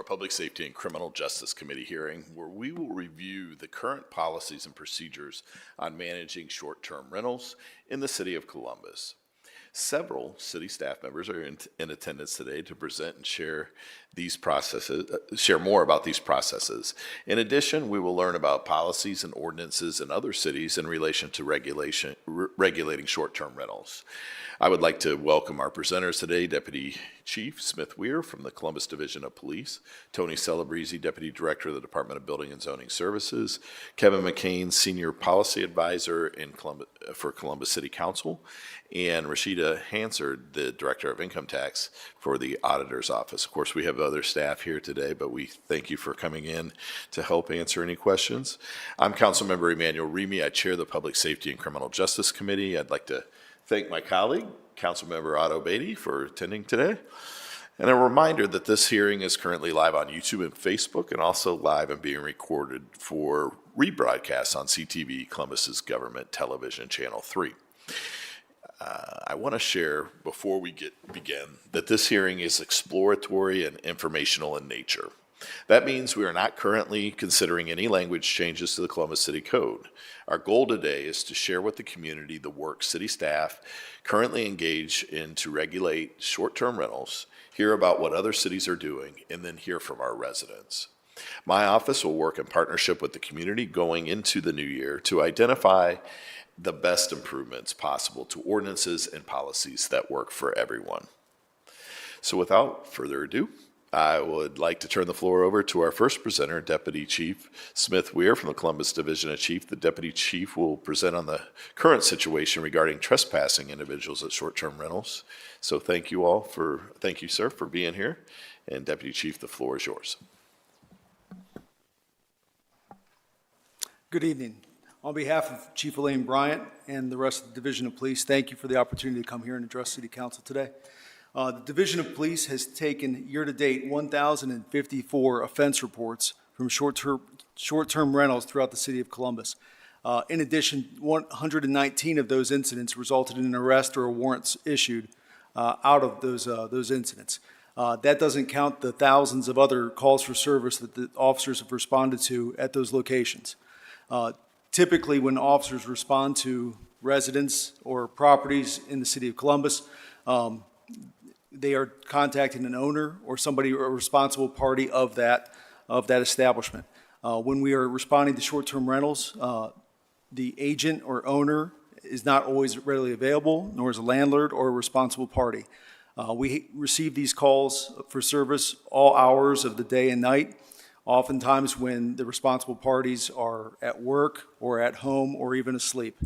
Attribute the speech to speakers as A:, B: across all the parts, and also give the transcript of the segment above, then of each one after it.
A: Our Public Safety and Criminal Justice Committee hearing, where we will review the current policies and procedures on managing short-term rentals in the city of Columbus. Several city staff members are in attendance today to present and share these processes, share more about these processes. In addition, we will learn about policies and ordinances in other cities in relation to regulating short-term rentals. I would like to welcome our presenters today, Deputy Chief Smith Weir from the Columbus Division of Police, Tony Celebrezzi, Deputy Director of the Department of Building and Zoning Services, Kevin McCain, Senior Policy Advisor for Columbus City Council, and Rashida Hansard, the Director of Income Tax for the Auditor's Office. Of course, we have other staff here today, but we thank you for coming in to help answer any questions. I'm Councilmember Emmanuel Remy. I chair the Public Safety and Criminal Justice Committee. I'd like to thank my colleague, Councilmember Otto Beatty, for attending today. And a reminder that this hearing is currently live on YouTube and Facebook, and also live and being recorded for rebroadcast on CTV, Columbus's Government Television Channel 3. I want to share, before we begin, that this hearing is exploratory and informational in nature. That means we are not currently considering any language changes to the Columbus City Code. Our goal today is to share with the community the work city staff currently engage in to regulate short-term rentals, hear about what other cities are doing, and then hear from our residents. My office will work in partnership with the community going into the new year to identify the best improvements possible to ordinances and policies that work for everyone. So without further ado, I would like to turn the floor over to our first presenter, Deputy Chief Smith Weir from the Columbus Division of Chief. The Deputy Chief will present on the current situation regarding trespassing individuals at short-term rentals. So thank you, sir, for being here. And Deputy Chief, the floor is yours.
B: Good evening. On behalf of Chief Elaine Bryant and the rest of the Division of Police, thank you for the opportunity to come here and address City Council today. The Division of Police has taken year-to-date 1,054 offense reports from short-term rentals throughout the city of Columbus. In addition, 119 of those incidents resulted in an arrest or warrants issued out of those incidents. That doesn't count the thousands of other calls for service that the officers have responded to at those locations. Typically, when officers respond to residents or properties in the city of Columbus, they are contacting an owner or somebody, or a responsible party of that establishment. When we are responding to short-term rentals, the agent or owner is not always readily available, nor is a landlord or a responsible party. We receive these calls for service all hours of the day and night, oftentimes when the responsible parties are at work or at home or even asleep.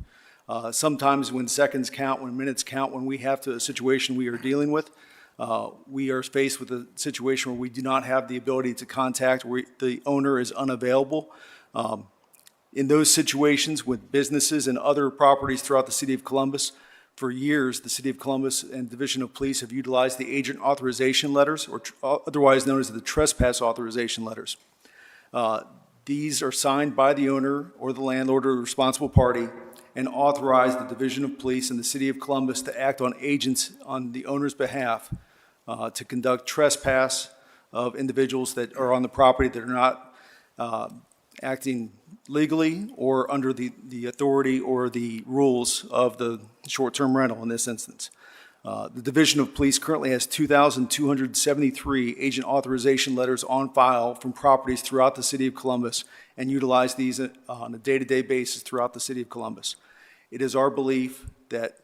B: Sometimes when seconds count, when minutes count, when we have a situation we are dealing with, we are faced with a situation where we do not have the ability to contact, where the owner is unavailable. In those situations with businesses and other properties throughout the city of Columbus, for years, the City of Columbus and Division of Police have utilized the agent authorization letters, or otherwise known as the trespass authorization letters. These are signed by the owner or the landlord or the responsible party and authorize the Division of Police and the City of Columbus to act on agents on the owner's behalf to conduct trespass of individuals that are on the property that are not acting legally or under the authority or the rules of the short-term rental in this instance. The Division of Police currently has 2,273 agent authorization letters on file from properties throughout the City of Columbus and utilize these on a day-to-day basis throughout the City of Columbus. It is our belief that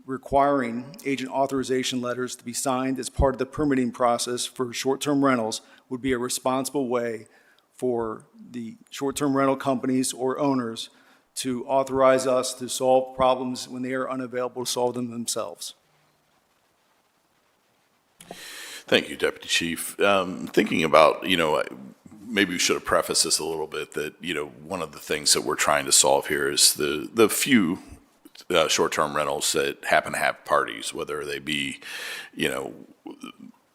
B: requiring agent authorization letters to be signed as part of the permitting process for short-term rentals would be a responsible way for the short-term rental companies or owners to authorize us to solve problems when they are unavailable to solve them themselves.
A: Thank you, Deputy Chief. Thinking about, maybe we should have prefaced this a little bit that, one of the things that we're trying to solve here is the few short-term rentals that happen to have parties, whether they be,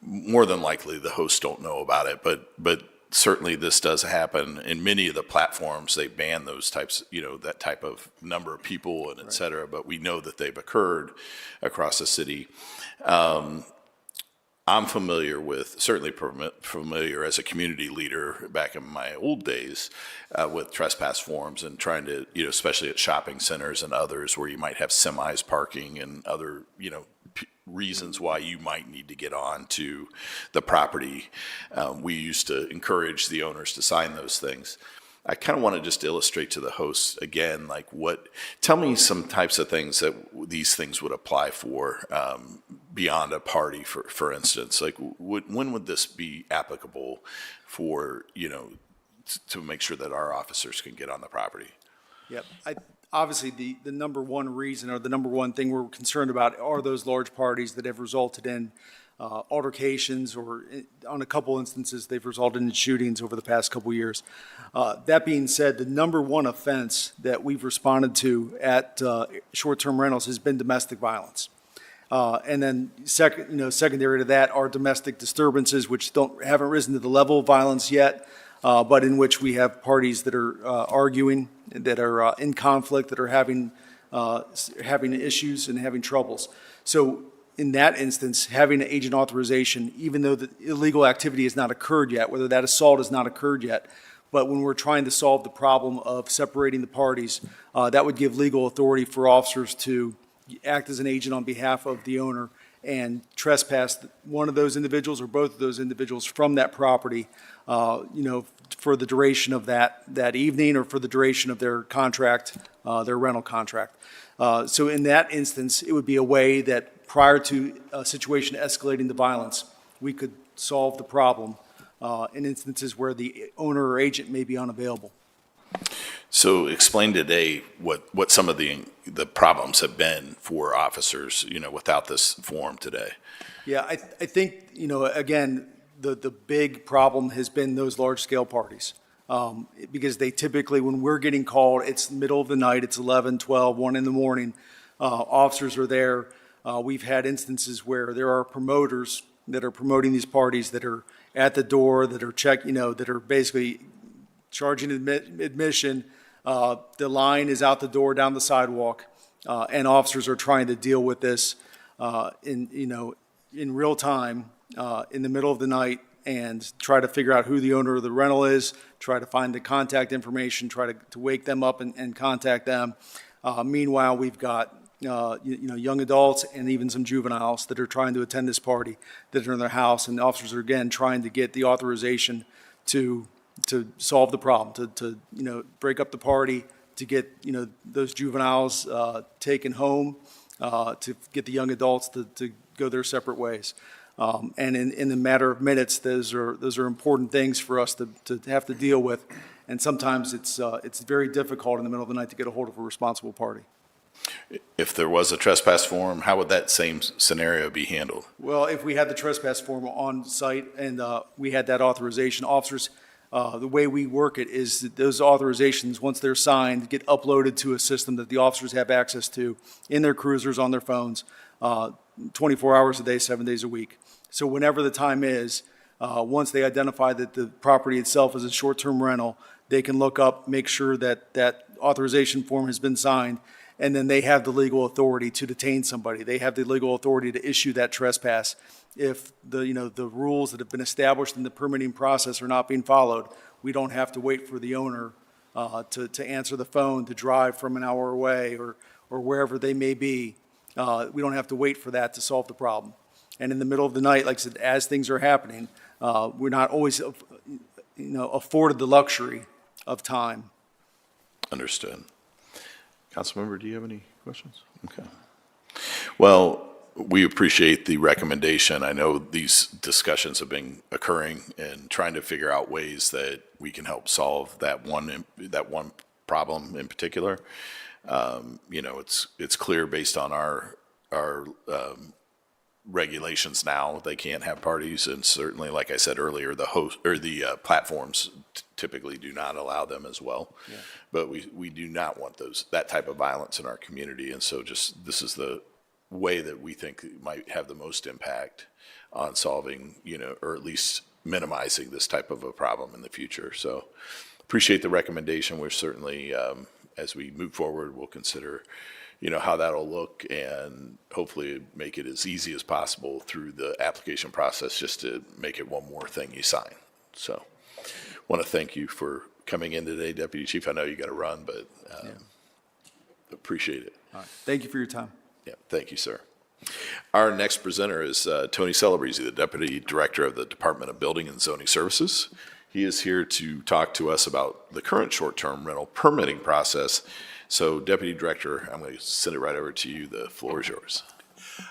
A: more than likely the hosts don't know about it, but certainly this does happen in many of the platforms. They ban those types, that type of number of people and et cetera, but we know that they've occurred across the city. I'm certainly familiar as a community leader back in my old days with trespass forms and trying to, especially at shopping centers and others where you might have semis parking and other, reasons why you might need to get on to the property. We used to encourage the owners to sign those things. I kind of want to just illustrate to the hosts again, tell me some types of things that these things would apply for beyond a party, for instance. When would this be applicable for, to make sure that our officers can get on the property?
B: Yep. Obviously, the number one reason or the number one thing we're concerned about are those large parties that have resulted in altercations, or on a couple instances, they've resulted in shootings over the past couple years. That being said, the number one offense that we've responded to at short-term rentals has been domestic violence. And then secondary to that are domestic disturbances, which haven't risen to the level of violence yet, but in which we have parties that are arguing, that are in conflict, that are having issues and having troubles. So in that instance, having an agent authorization, even though the illegal activity has not occurred yet, whether that assault has not occurred yet, but when we're trying to solve the problem of separating the parties, that would give legal authority for officers to act as an agent on behalf of the owner and trespass one of those individuals or both of those individuals from that property, for the duration of that evening or for the duration of their contract, their rental contract. So in that instance, it would be a way that prior to a situation escalating to violence, we could solve the problem in instances where the owner or agent may be unavailable.
A: So explain today what some of the problems have been for officers, without this form today.
B: Yeah, I think, again, the big problem has been those large-scale parties. Because they typically, when we're getting called, it's the middle of the night, it's 11, 12, 1 in the morning, officers are there. We've had instances where there are promoters that are promoting these parties that are at the door, that are that are basically charging admission. The line is out the door down the sidewalk, and officers are trying to deal with this in real time, in the middle of the night, and try to figure out who the owner of the rental is, try to find the contact information, try to wake them up and contact them. Meanwhile, we've got young adults and even some juveniles that are trying to attend this party that are in their house, and officers are again trying to get the authorization to solve the problem, to break up the party, to get those juveniles taken home, to get the young adults to go their separate ways. And in a matter of minutes, those are important things for us to have to deal with, and sometimes it's very difficult in the middle of the night to get a hold of a responsible party.
A: If there was a trespass form, how would that same scenario be handled?
B: Well, if we had the trespass form on site and we had that authorization, officers, the way we work it is that those authorizations, once they're signed, get uploaded to a system that the officers have access to in their cruisers, on their phones, 24 hours a day, 7 days a week. So whenever the time is, once they identify that the property itself is a short-term rental, they can look up, make sure that that authorization form has been signed, and then they have the legal authority to detain somebody. They have the legal authority to issue that trespass. If the rules that have been established in the permitting process are not being followed, we don't have to wait for the owner to answer the phone, to drive from an hour away or wherever they may be. We don't have to wait for that to solve the problem. And in the middle of the night, like I said, as things are happening, we're not always afforded the luxury of time.
A: Understood. Councilmember, do you have any questions? Okay. Well, we appreciate the recommendation. I know these discussions have been occurring and trying to figure out ways that we can help solve that one problem in particular. It's clear based on our regulations now, they can't have parties, and certainly, like I said earlier, the platforms typically do not allow them as well. Yeah. But we do not want that type of violence in our community, and so this is the way that we think might have the most impact on solving, or at least minimizing this type of a problem in the future. So appreciate the recommendation. We're certainly, as we move forward, we'll consider, how that'll look, and hopefully make it as easy as possible through the application process, just to make it one more thing you sign. So, want to thank you for coming in today, Deputy Chief. I know you got to run, but appreciate it.
B: All right. Thank you for your time.
A: Yeah, thank you, sir. Our next presenter is Tony Celebrezzi, the Deputy Director of the Department of Building and Zoning Services. He is here to talk to us about the current short-term rental permitting process. So, Deputy Director, I'm going to send it right over to you. The floor is yours.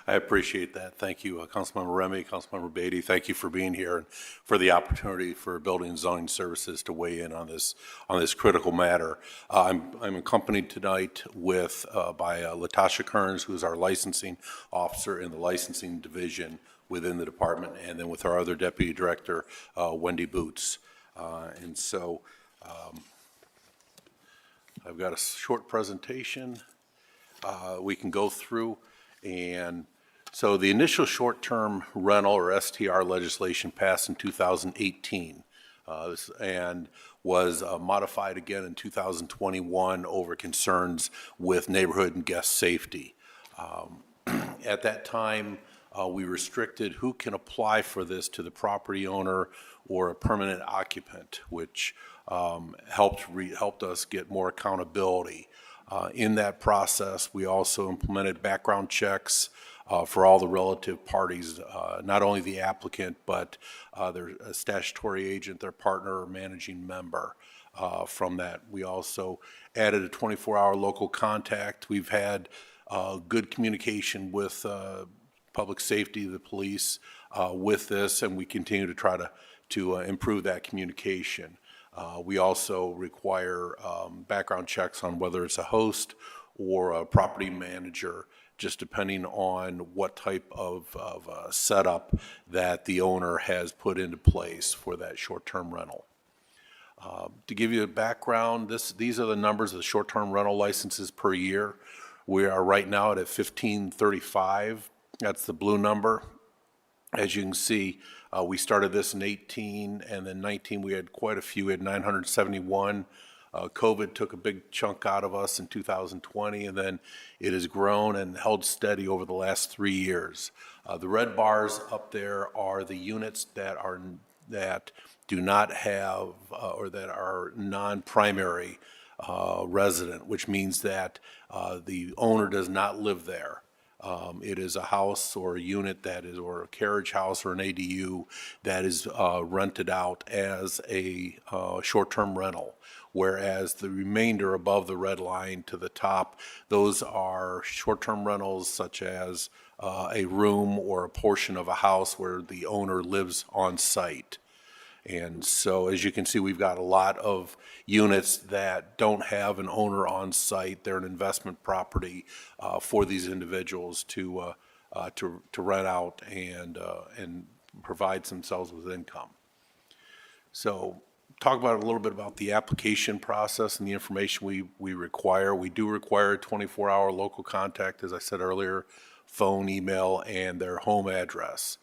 C: I appreciate that. Thank you, Councilmember Remy, Councilmember Beatty. Thank you for being here and for the opportunity for Building and Zoning Services to weigh in on this critical matter. I'm accompanied tonight by Latasha Kearns, who is our licensing officer in the licensing division within the department, and then with our other Deputy Director, Wendy Boots. And so I've got a short presentation we can go through. And so the initial short-term rental, or STR legislation, passed in 2018 and was modified again in 2021 over concerns with neighborhood and guest safety. At that time, we restricted who can apply for this to the property owner or a permanent occupant, which helped us get more accountability. In that process, we also implemented background checks for all the relative parties, not only the applicant, but their statutory agent, their partner or managing member. From that, we also added a 24-hour local contact. We've had good communication with public safety, the police, with this, and we continue to try to improve that communication. We also require background checks on whether it's a host or a property manager, just depending on what type of setup that the owner has put into place for that short-term rental. To give you a background, these are the numbers of the short-term rental licenses per year. We are right now at 1535. That's the blue number. As you can see, we started this in 18, and then 19 we had quite a few. We had 971. COVID took a big chunk out of us in 2020, and then it has grown and held steady over the last 3 years. The red bars up there are the units that do not have or that are non-primary resident, which means that the owner does not live there. It is a house or a unit that is, or a carriage house or an ADU that is rented out as a short-term rental, whereas the remainder above the red line to the top, those are short-term rentals such as a room or a portion of a house where the owner lives on site. And so, as you can see, we've got a lot of units that don't have an owner on site. They're an investment property for these individuals to rent out and provide themselves with income. So, talk about a little bit about the application process and the information we require. We do require a 24-hour local contact, as I said earlier, phone, email, and their home address.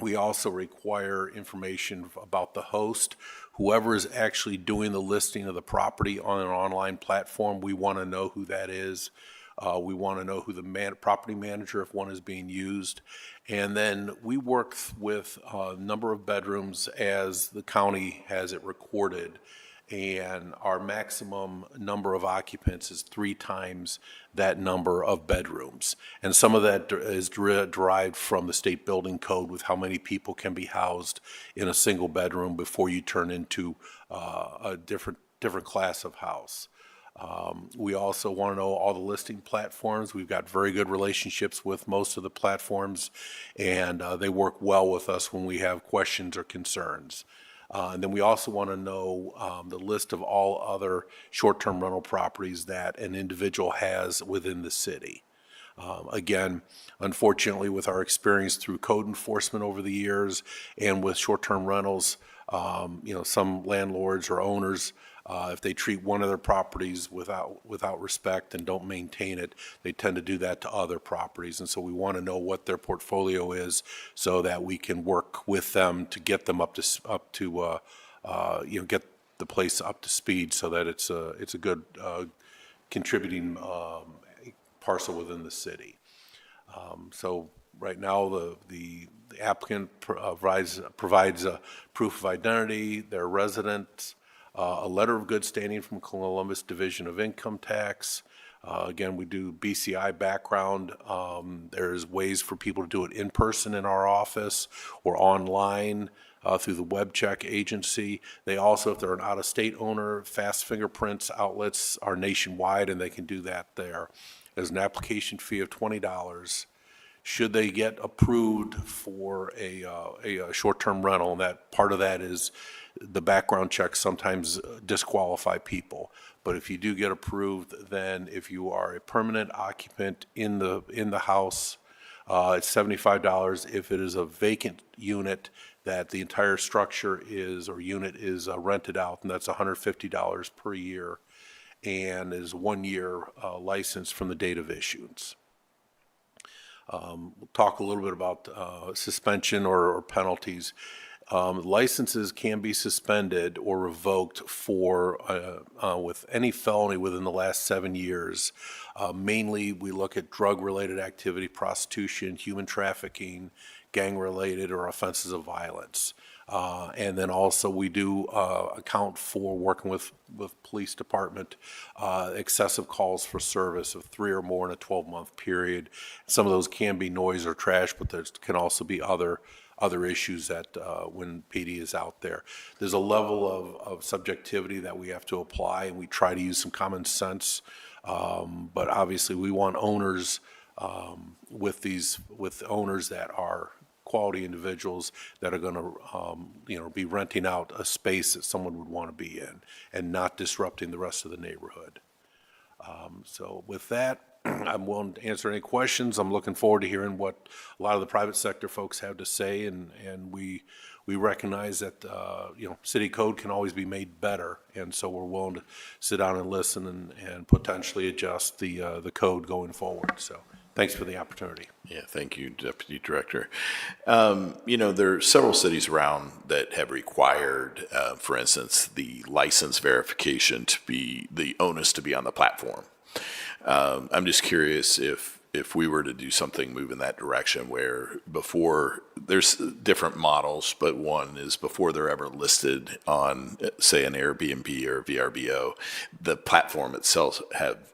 C: We also require information about the host. Whoever is actually doing the listing of the property on an online platform, we want to know who that is. We want to know who the property manager, if one is being used. And then we work with a number of bedrooms as the county has it recorded. And our maximum number of occupants is 3 times that number of bedrooms. And some of that is derived from the state building code with how many people can be housed in a single bedroom before you turn into a different class of house. We also want to know all the listing platforms. We've got very good relationships with most of the platforms, and they work well with us when we have questions or concerns. And then we also want to know the list of all other short-term rental properties that an individual has within the city. Again, unfortunately, with our experience through code enforcement over the years and with short-term rentals, some landlords or owners, if they treat one of their properties without respect and don't maintain it, they tend to do that to other properties. And so we want to know what their portfolio is so that we can work with them to get them get the place up to speed so that it's a good contributing parcel within the city. So right now, the applicant provides a proof of identity, their residence, a letter of good standing from Columbus Division of Income Tax. Again, we do BCI background. There's ways for people to do it in person in our office or online through the web check agency. They also, if they're an out-of-state owner, fast fingerprints outlets are nationwide, and they can do that there. There's an application fee of $20. Should they get approved for a short-term rental, and that part of that is the background checks sometimes disqualify people. But if you do get approved, then if you are a permanent occupant in the house, it's $75. If it is a vacant unit that the entire structure is or unit is rented out, and that's $150 per year, and is 1 year license from the date of issuance. We'll talk a little bit about suspension or penalties. Licenses can be suspended or revoked for with any felony within the last 7 years. Mainly, we look at drug-related activity, prostitution, human trafficking, gang-related or offenses of violence. And then also we do account for working with police department, excessive calls for service of 3 or more in a 12-month period. Some of those can be noise or trash, but there can also be other issues that when PD is out there. There's a level of subjectivity that we have to apply, and we try to use some common sense. But obviously we want owners with owners that are quality individuals that are going to, be renting out a space that someone would want to be in and not disrupting the rest of the neighborhood. So with that, I'm willing to answer any questions. I'm looking forward to hearing what a lot of the private sector folks have to say, and we recognize that, city code can always be made better, and so we're willing to sit down and listen and potentially adjust the code going forward. So thanks for the opportunity.
A: Yeah, thank you, Deputy Director. There are several cities around that have required, for instance, the license verification to be, the onus to be on the platform. I'm just curious if we were to do something move in that direction where before, there's different models, but one is before they're ever listed on, say, an Airbnb or VRBO, the platform itself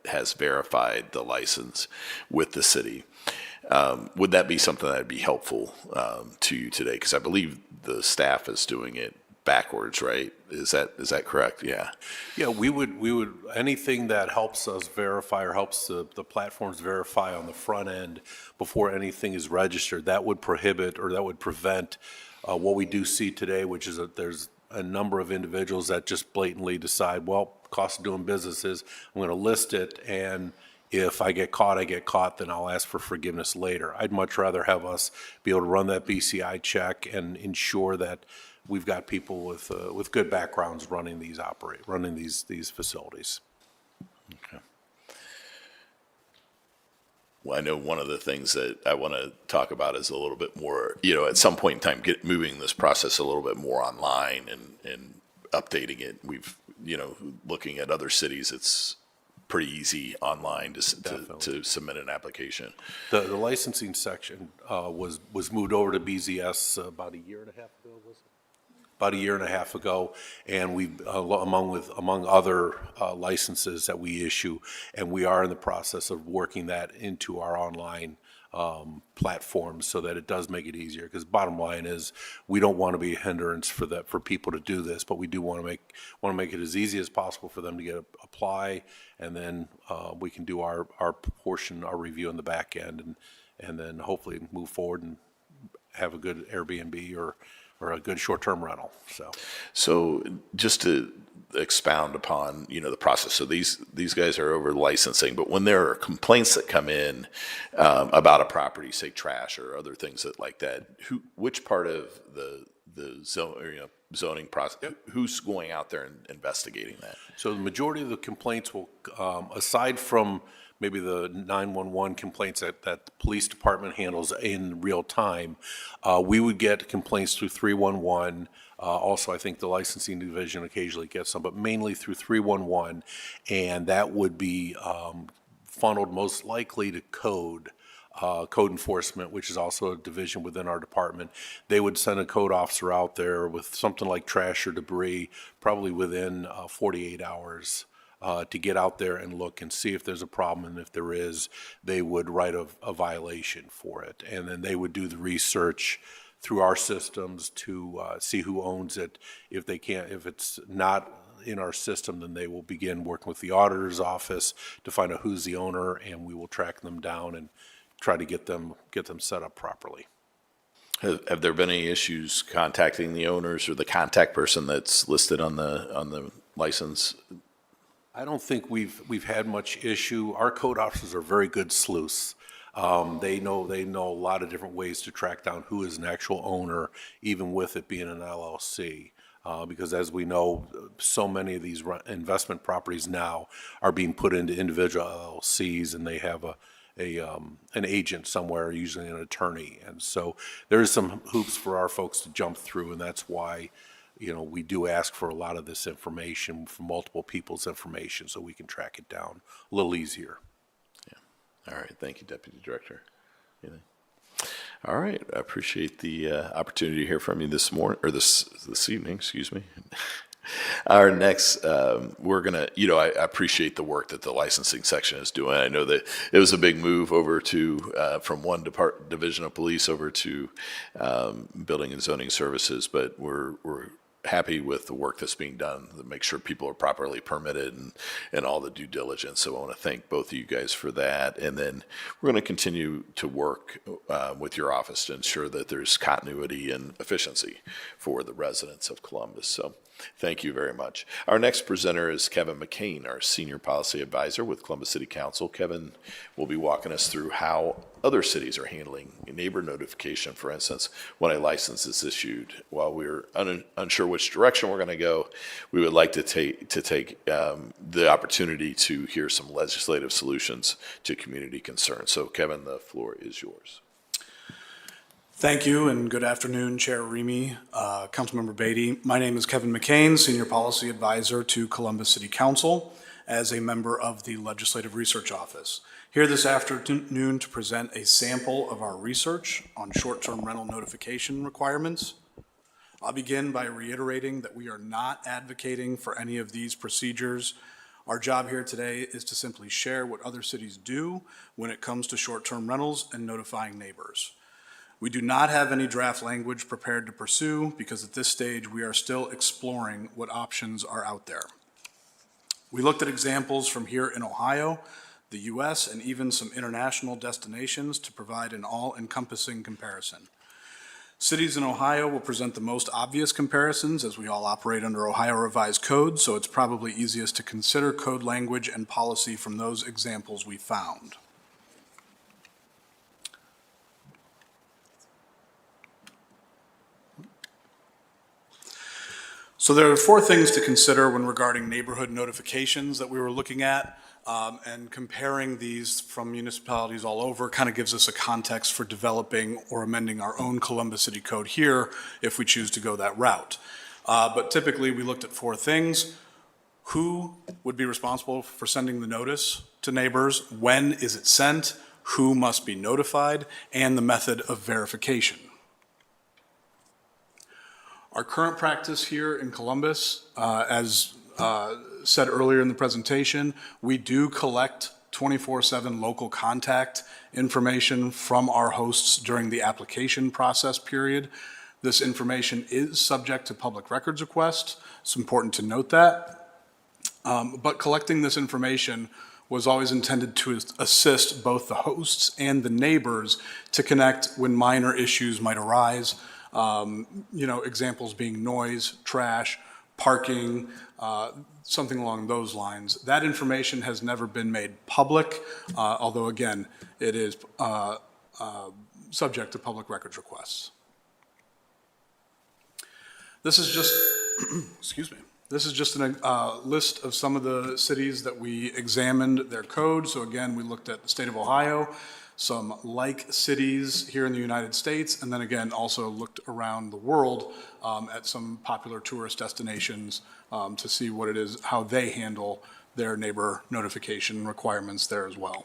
A: has verified the license with the city. Would that be something that would be helpful to you today? Because I believe the staff is doing it backwards, right? Is that correct? Yeah.
C: Yeah, we would anything that helps us verify or helps the platforms verify on the front end before anything is registered, that would prohibit or that would prevent what we do see today, which is that there's a number of individuals that just blatantly decide, well, cost of doing business is I'm going to list it, and if I get caught, then I'll ask for forgiveness later. I'd much rather have us be able to run that BCI check and ensure that we've got people with good backgrounds running these facilities.
A: Okay. Well, I know one of the things that I want to talk about is a little bit more, at some point in time, moving this process a little bit more online and updating it. We've, looking at other cities, it's pretty easy online to submit an application.
C: The licensing section was moved over to BZS about a year and a half ago, was it? About a year and a half ago, and we among other licenses that we issue, and we are in the process of working that into our online platforms so that it does make it easier. Because bottom line is, we don't want to be a hindrance for people to do this, but we do want to make it as easy as possible for them to apply, and then we can do our portion, our review in the back end, and then hopefully move forward and have a good Airbnb or a good short-term rental.
A: So just to expound upon, the process. So these guys are over licensing, but when there are complaints that come in about a property, say trash or other things like that, which part of the zoning process, who's going out there and investigating that?
C: So the majority of the complaints will, aside from maybe the 911 complaints that the police department handles in real time, we would get complaints through 311. Also, I think the licensing division occasionally gets some, but mainly through 311, and that would be funneled most likely to code enforcement, which is also a division within our department. They would send a code officer out there with something like trash or debris, probably within 48 hours. To get out there and look and see if there's a problem, and if there is, they would write a violation for it. And then they would do the research through our systems to see who owns it. If it's not in our system, then they will begin working with the auditor's office to find out who's the owner, and we will track them down and try to get them set up properly.
A: Have there been any issues contacting the owners or the contact person that's listed on the license?
C: I don't think we've had much issue. Our code officers are very good sleuths. They know a lot of different ways to track down who is an actual owner, even with it being an LLC. Because as we know, so many of these investment properties now are being put into individual LLCs, and they have an agent somewhere, usually an attorney. And so there's some hoops for our folks to jump through, and that's why we do ask for a lot of this information from multiple people's information so we can track it down a little easier.
A: Yeah. All right. Thank you, Deputy Director. Anything? All right. I appreciate the opportunity to hear from you this morning, or this evening, excuse me. Our next, we're going to, I appreciate the work that the licensing section is doing. I know that it was a big move over to, from one division of police over to building and zoning services, but we're happy with the work that's being done to make sure people are properly permitted and all the due diligence. So I want to thank both of you guys for that. And then we're going to continue to work with your office to ensure that there's continuity and efficiency for the residents of Columbus. So thank you very much. Our next presenter is Kevin McCain, our Senior Policy Advisor with Columbus City Council. Kevin will be walking us through how other cities are handling neighbor notification, for instance, when a license is issued. While we're unsure which direction we're going to go, we would like to take the opportunity to hear some legislative solutions to community concerns. So, Kevin, the floor is yours.
D: Thank you, and good afternoon, Chair Remy, Councilmember Beatty. My name is Kevin McCain, Senior Policy Advisor to Columbus City Council as a member of the Legislative Research Office. Here this afternoon to present a sample of our research on short-term rental notification requirements. I'll begin by reiterating that we are not advocating for any of these procedures. Our job here today is to simply share what other cities do when it comes to short-term rentals and notifying neighbors. We do not have any draft language prepared to pursue because at this stage we are still exploring what options are out there. We looked at examples from here in Ohio, the U.S., and even some international destinations to provide an all-encompassing comparison. Cities in Ohio will present the most obvious comparisons as we all operate under Ohio Revised Code, so it's probably easiest to consider code language and policy from those examples we found. So there are 4 things to consider when regarding neighborhood notifications that we were looking at, and comparing these from municipalities all over kind of gives us a context for developing or amending our own Columbus City Code here if we choose to go that route. But typically we looked at 4 things. Who would be responsible for sending the notice to neighbors? When is it sent? Who must be notified? And the method of verification. Our current practice here in Columbus, as said earlier in the presentation, we do collect 24/7 local contact information from our hosts during the application process period. This information is subject to public records request. It's important to note that. But collecting this information was always intended to assist both the hosts and the neighbors to connect when minor issues might arise. Examples being noise, trash, parking, something along those lines. That information has never been made public, although again, it is subject to public records requests. This is just, excuse me, this is just a list of some of the cities that we examined their code. So again, we looked at the state of Ohio, some like cities here in the United States, and then again, also looked around the world at some popular tourist destinations to see what it is, how they handle their neighbor notification requirements there as well.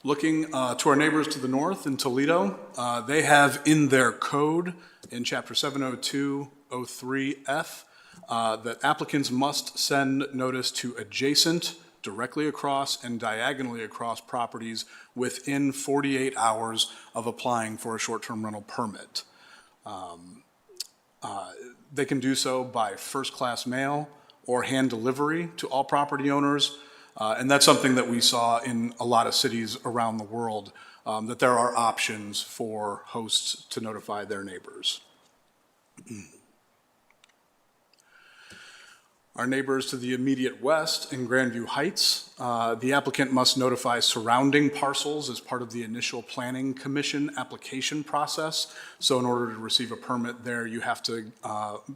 D: Looking to our neighbors to the north in Toledo, they have in their code in Chapter 70203F that applicants must send notice to adjacent, directly across, and diagonally across properties within 48 hours of applying for a short-term rental permit. They can do so by first-class mail or hand delivery to all property owners. And that's something that we saw in a lot of cities around the world, that there are options for hosts to notify their neighbors. Our neighbors to the immediate west in Grandview Heights, the applicant must notify surrounding parcels as part of the initial planning commission application process. So in order to receive a permit there, you have to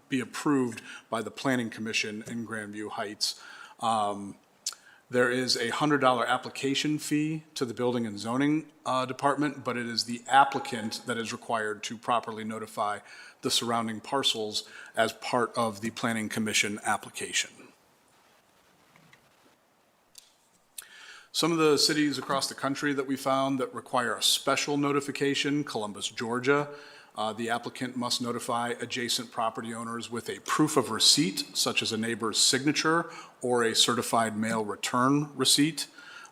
D: be approved by the planning commission in Grandview Heights. There is a $100 application fee to the Building and Zoning Department, but it is the applicant that is required to properly notify the surrounding parcels as part of the Planning Commission application. Some of the cities across the country that we found that require a special notification: Columbus, Georgia. The applicant must notify adjacent property owners with a proof of receipt, such as a neighbor's signature or a certified mail return receipt.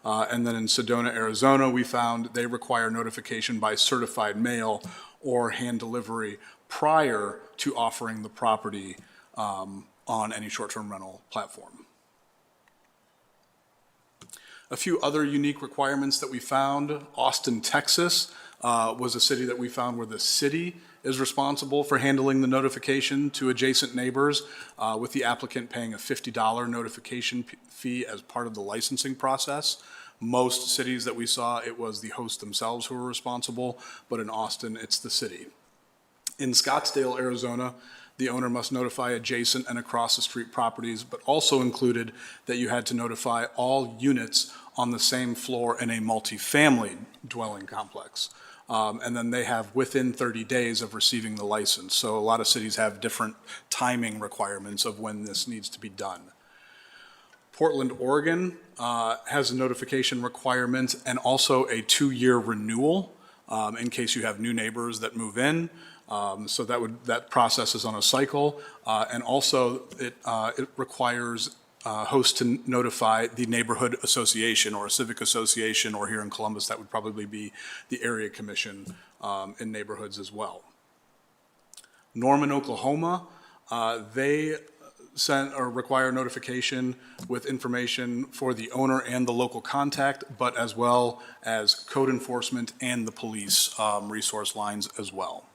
D: And then in Sedona, Arizona, we found they require notification by certified mail or hand delivery prior to offering the property on any short-term rental platform. A few other unique requirements that we found: Austin, Texas, was a city that we found where the city is responsible for handling the notification to adjacent neighbors, with the applicant paying a $50 notification fee as part of the licensing process. Most cities that we saw, it was the host themselves who were responsible, but in Austin, it's the city. In Scottsdale, Arizona, the owner must notify adjacent and across the street properties, but also included that you had to notify all units on the same floor in a multifamily dwelling complex. And then they have within 30 days of receiving the license. So a lot of cities have different timing requirements of when this needs to be done. Portland, Oregon has a notification requirement and also a 2-year renewal in case you have new neighbors that move in. So that process is on a cycle. And also it requires hosts to notify the neighborhood association or a civic association, or here in Columbus, that would probably be the area commission in neighborhoods as well. Norman, Oklahoma, they send or require notification with information for the owner and the local contact, but as well as code enforcement and the police resource lines as well.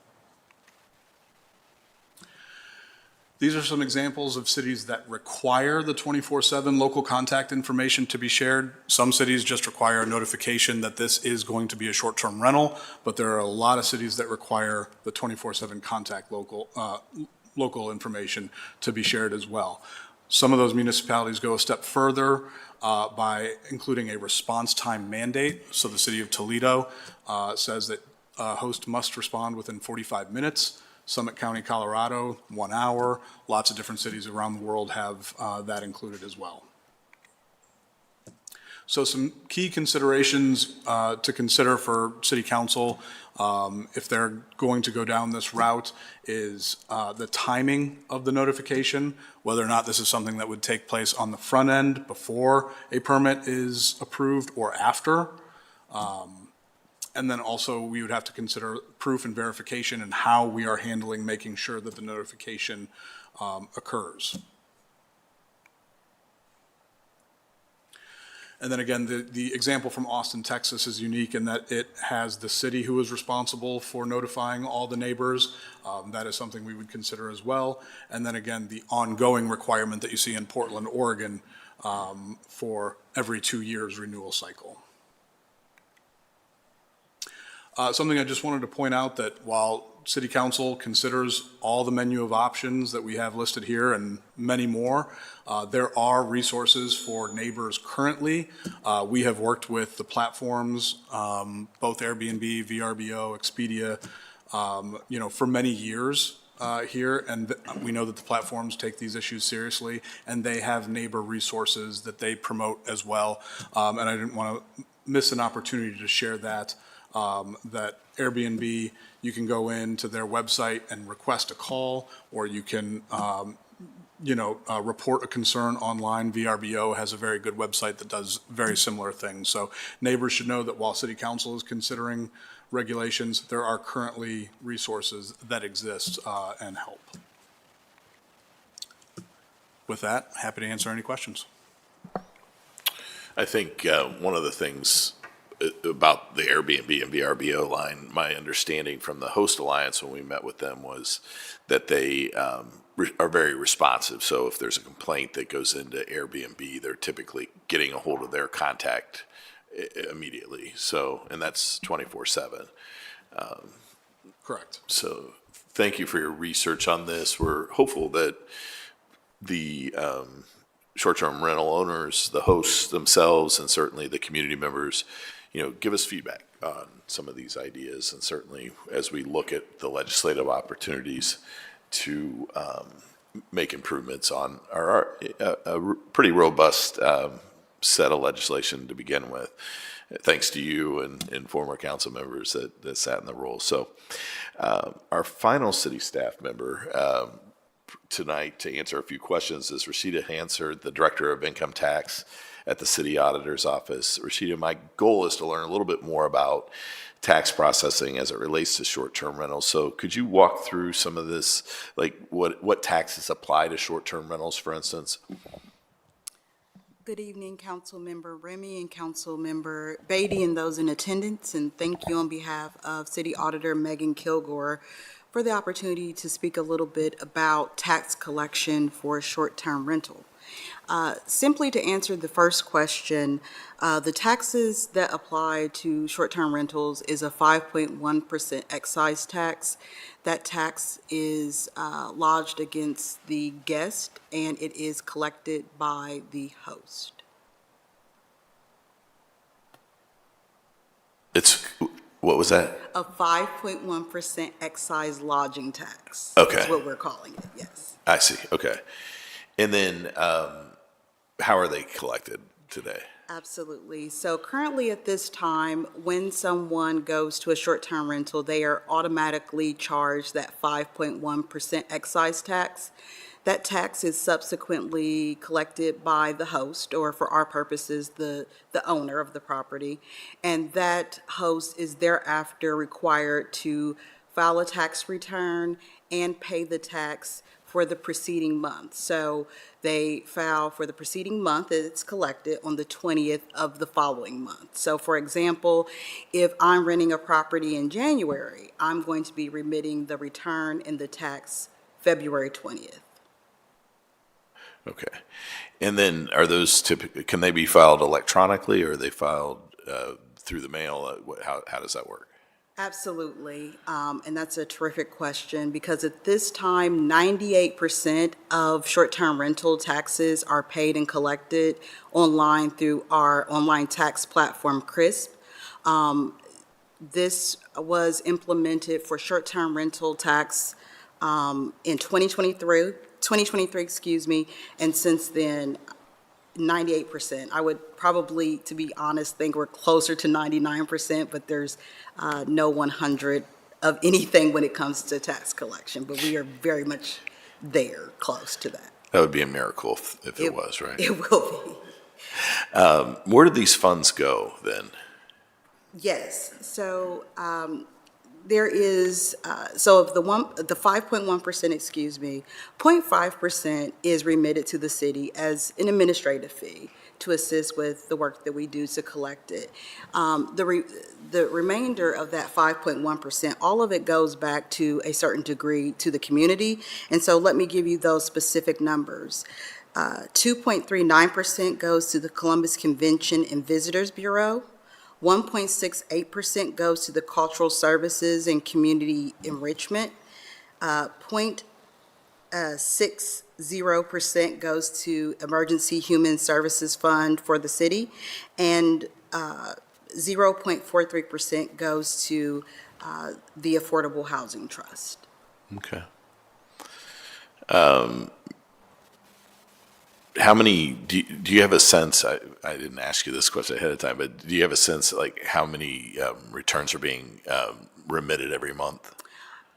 D: These are some examples of cities that require the 24/7 local contact information to be shared. Some cities just require a notification that this is going to be a short-term rental, but there are a lot of cities that require the 24/7 contact local information to be shared as well. Some of those municipalities go a step further by including a response time mandate. So the city of Toledo says that a host must respond within 45 minutes. Summit County, Colorado, 1 hour. Lots of different cities around the world have that included as well. So some key considerations to consider for City Council if they're going to go down this route is the timing of the notification, whether or not this is something that would take place on the front end before a permit is approved or after. And then also we would have to consider proof and verification and how we are handling making sure that the notification occurs. And then again, the example from Austin, Texas is unique in that it has the city who is responsible for notifying all the neighbors. That is something we would consider as well. And then again, the ongoing requirement that you see in Portland, Oregon for every 2 years renewal cycle. Something I just wanted to point out, that while City Council considers all the menu of options that we have listed here and many more, there are resources for neighbors currently. We have worked with the platforms, both Airbnb, VRBO, Expedia, for many years here, and we know that the platforms take these issues seriously, and they have neighbor resources that they promote as well. And I didn't want to miss an opportunity to share that. That Airbnb, you can go into their website and request a call, or you can, report a concern online. VRBO has a very good website that does very similar things. So neighbors should know that while City Council is considering regulations, there are currently resources that exist and help. With that, happy to answer any questions.
A: I think one of the things about the Airbnb and VRBO line, my understanding from the Host Alliance when we met with them was that they are very responsive. So if there's a complaint that goes into Airbnb, they're typically getting a hold of their contact immediately. So, and that's 24/7.
D: Correct.
A: So thank you for your research on this. We're hopeful that the short-term rental owners, the hosts themselves, and certainly the community members, give us feedback on some of these ideas. And certainly as we look at the legislative opportunities to make improvements on a pretty robust set of legislation to begin with, thanks to you and former council members that sat in the role. So our final city staff member tonight to answer a few questions is Rashida Hansard, the Director of Income Tax at the City Auditor's Office. Rashida, my goal is to learn a little bit more about tax processing as it relates to short-term rentals. So could you walk through some of this, like what taxes apply to short-term rentals, for instance?
E: Good evening, Councilmember Remy and Councilmember Beatty and those in attendance, and thank you on behalf of City Auditor Megan Kilgore for the opportunity to speak a little bit about tax collection for short-term rental. Simply to answer the first question, the taxes that apply to short-term rentals is a 5.1% excise tax. That tax is lodged against the guest, and it is collected by the host.
A: What was that?
E: A 5.1% excise lodging tax.
A: Okay.
E: That's what we're calling it, yes.
A: I see. Okay. And then how are they collected today?
E: Absolutely. So currently at this time, when someone goes to a short-term rental, they are automatically charged that 5.1% excise tax. That tax is subsequently collected by the host, or for our purposes, the owner of the property. And that host is thereafter required to file a tax return and pay the tax for the preceding month. So they file for the preceding month that it's collected on the 20th of the following month. So for example, if I'm renting a property in January, I'm going to be remitting the return and the tax February 20th.
A: Okay. And then are those typically, can they be filed electronically, or are they filed through the mail? How does that work?
E: Absolutely, and that's a terrific question, because at this time, 98% of short-term rental taxes are paid and collected online through our online tax platform, CRISP. This was implemented for short-term rental tax in 2023, and since then, 98%. I would probably, to be honest, think we're closer to 99%, but there's no 100 of anything when it comes to tax collection, but we are very much there, close to that.
A: That would be a miracle if it was, right?
E: It will be.
A: Where do these funds go then?
E: Yes, so there is, so of the 5.1%, 0.5% is remitted to the city as an administrative fee to assist with the work that we do to collect it. The remainder of that 5.1%, all of it goes back to a certain degree to the community. And so let me give you those specific numbers. 2.39% goes to the Columbus Convention and Visitors Bureau. 1.68% goes to the cultural services and community enrichment. 0.60% goes to Emergency Human Services Fund for the city, and 0.43% goes to the Affordable Housing Trust.
A: Okay. How many, do you have a sense, I didn't ask you this question ahead of time, but do you have a sense like how many returns are being remitted every month?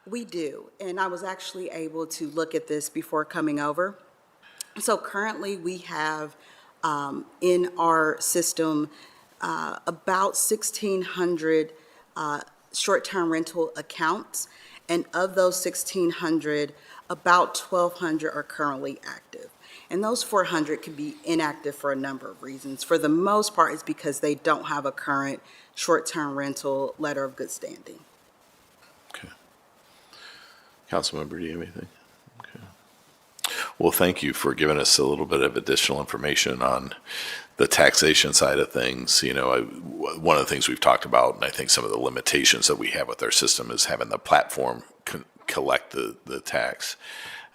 E: We do, and I was actually able to look at this before coming over. So currently, we have in our system about 1,600 short-term rental accounts, and of those 1,600, about 1,200 are currently active. And those 400 could be inactive for a number of reasons. For the most part, it's because they don't have a current short-term rental letter of good standing.
A: Okay. Councilmember, do you have anything? Okay. Well, thank you for giving us a little bit of additional information on the taxation side of things. You know, one of the things we've talked about, and I think some of the limitations that we have with our system is having the platform collect the tax.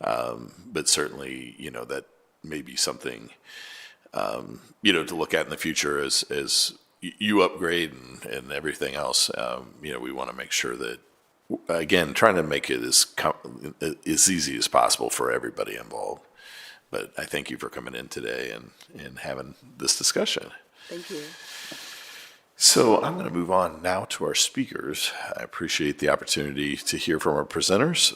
A: But certainly, you know, that may be something, you know, to look at in the future as you upgrade and everything else. You know, we want to make sure that, again, trying to make it as easy as possible for everybody involved. But I thank you for coming in today and having this discussion.
E: Thank you.
A: So I'm going to move on now to our speakers. I appreciate the opportunity to hear from our presenters.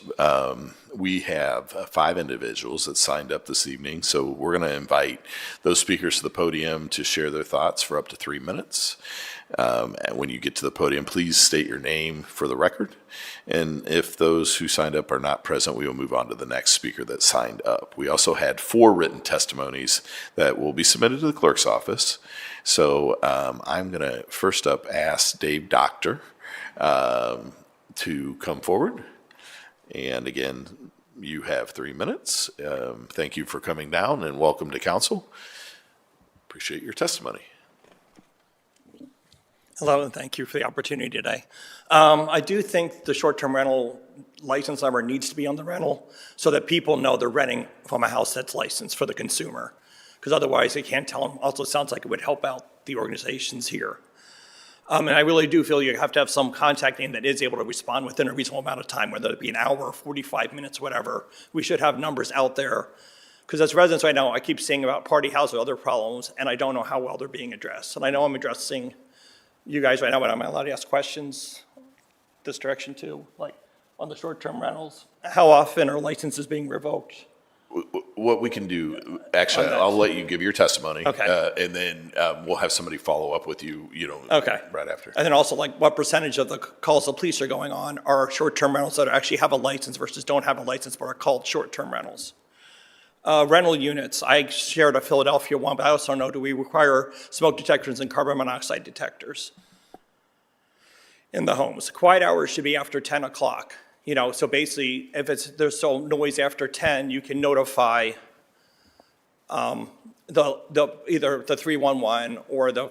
A: We have 5 individuals that signed up this evening, so we're going to invite those speakers to the podium to share their thoughts for up to 3 minutes. And when you get to the podium, please state your name for the record. And if those who signed up are not present, we will move on to the next speaker that signed up. We also had 4 written testimonies that will be submitted to the clerk's office. So I'm going to first up ask Dave Doctor to come forward. And again, you have 3 minutes. Thank you for coming down and welcome to council. Appreciate your testimony.
F: Hello, and thank you for the opportunity today. I do think the short-term rental license number needs to be on the rental so that people know they're renting from a house that's licensed for the consumer. Because otherwise they can't tell them. Also, it sounds like it would help out the organizations here. And I really do feel you have to have some contact name that is able to respond within a reasonable amount of time, whether it be an hour, 45 minutes, whatever. We should have numbers out there. Because as residents right now, I keep seeing about party house or other problems, and I don't know how well they're being addressed. And I know I'm addressing you guys right now, but am I allowed to ask questions this direction too? Like on the short-term rentals? How often are licenses being revoked?
A: What we can do, actually, I'll let you give your testimony.
F: Okay.
A: And then we'll have somebody follow up with you, you know,
F: Okay.
A: right after.
F: And then also, like, what percentage of the calls the police are going on are short-term rentals that actually have a license versus don't have a license but are called short-term rentals? Rental units, I shared a Philadelphia one, but I also know, do we require smoke detectors and carbon monoxide detectors in the homes? Quiet hours should be after 10 o'clock. You know, so basically, if there's still noise after 10, you can notify either the 311 or the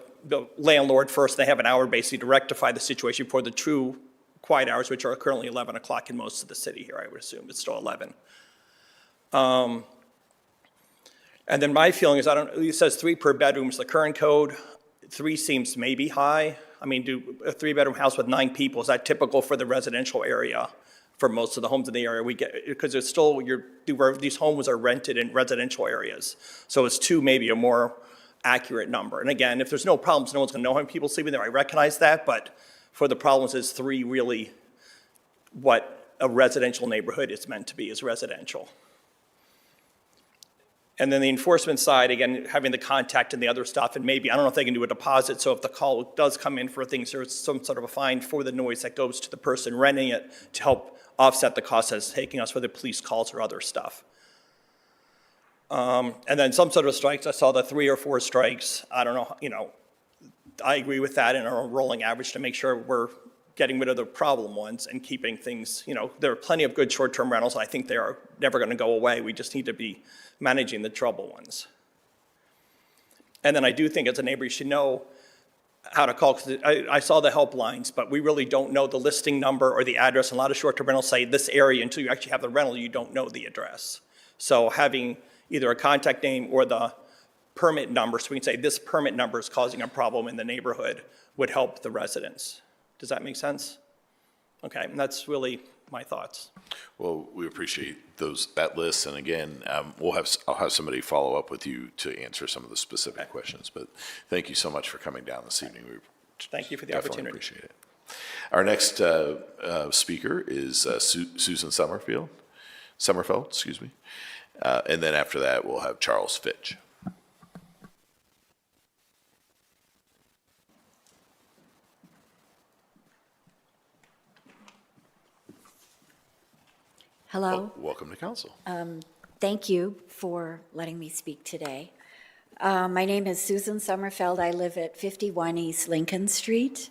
F: landlord first. They have an hour basically to rectify the situation before the true quiet hours, which are currently 11 o'clock in most of the city here, I would assume. It's still 11. And then my feeling is, it says 3 per bedroom is the current code. 3 seems maybe high. I mean, do a 3-bedroom house with 9 people, is that typical for the residential area? For most of the homes in the area, we get, because it's still, these homes are rented in residential areas. So it's 2 maybe a more accurate number. And again, if there's no problems, no one's gonna know how many people sleeping there. I recognize that, but for the problems, is 3 really what a residential neighborhood is meant to be, is residential. And then the enforcement side, again, having the contact and the other stuff, and maybe, I don't know if they can do a deposit, so if the call does come in for things, there's some sort of a fine for the noise that goes to the person renting it to help offset the cost that it's taking us for the police calls or other stuff. And then some sort of strikes, I saw the 3 or 4 strikes. I don't know, you know, I agree with that in a rolling average to make sure we're getting rid of the problem ones and keeping things, you know, there are plenty of good short-term rentals. I think they are never gonna go away. We just need to be managing the trouble ones. And then I do think as a neighbor, you should know how to call, because I saw the helplines, but we really don't know the listing number or the address. And a lot of short-term rentals say this area, until you actually have the rental, you don't know the address. So having either a contact name or the permit number, so we can say this permit number is causing a problem in the neighborhood, would help the residents. Does that make sense? Okay, and that's really my thoughts.
A: Well, we appreciate that list, and again, I'll have somebody follow up with you to answer some of the specific questions, but thank you so much for coming down this evening. We
F: Thank you for the
A: definitely
F: opportunity.
A: appreciate it. Our next speaker is Susan Sommerfeld, excuse me. And then after that, we'll have Charles Fitch.
G: Hello.
A: Welcome to council.
G: Thank you for letting me speak today. My name is Susan Sommerfeld. I live at 51 East Lincoln Street.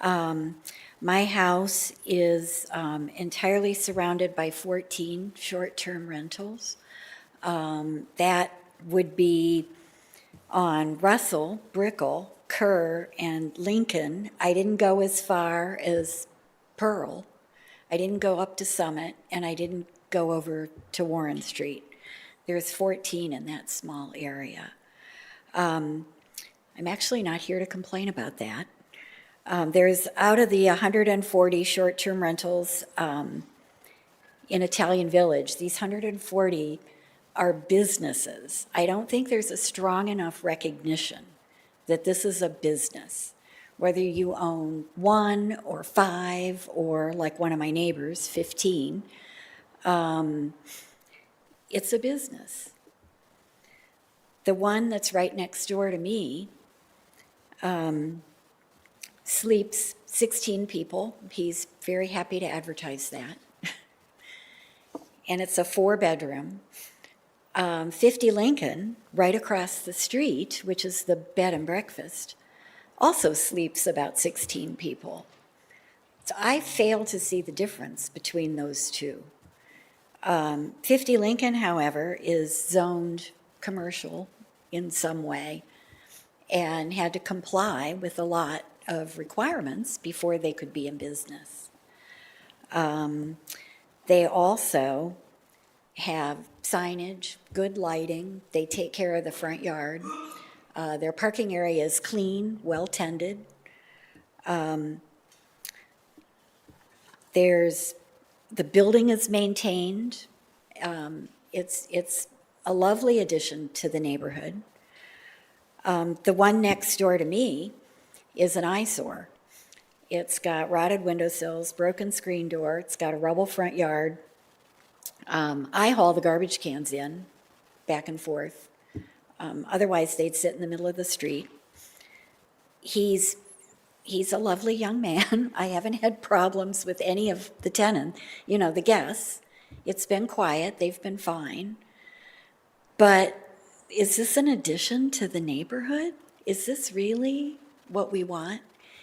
G: My house is entirely surrounded by 14 short-term rentals. That would be on Russell, Brickell, Kerr, and Lincoln. I didn't go as far as Pearl. I didn't go up to Summit, and I didn't go over to Warren Street. There's 14 in that small area. I'm actually not here to complain about that. There's, out of the 140 short-term rentals in Italian Village, these 140 are businesses. I don't think there's a strong enough recognition that this is a business. Whether you own 1 or 5 or, like one of my neighbors, 15, it's a business. The one that's right next door to me sleeps 16 people. He's very happy to advertise that. And it's a 4-bedroom. 50 Lincoln, right across the street, which is the bed and breakfast, also sleeps about 16 people. So I fail to see the difference between those two. 50 Lincoln, however, is zoned commercial in some way and had to comply with a lot of requirements before they could be in business. They also have signage, good lighting. They take care of the front yard. Their parking area is clean, well-tended. The building is maintained. It's a lovely addition to the neighborhood. The one next door to me is an eyesore. It's got rotted windowsills, broken screen door. It's got a rubble front yard. I haul the garbage cans in, back and forth. Otherwise, they'd sit in the middle of the street. He's a lovely young man. I haven't had problems with any of the tenants, the guests. It's been quiet. They've been fine. But is this an addition to the neighborhood? Is this really what we want?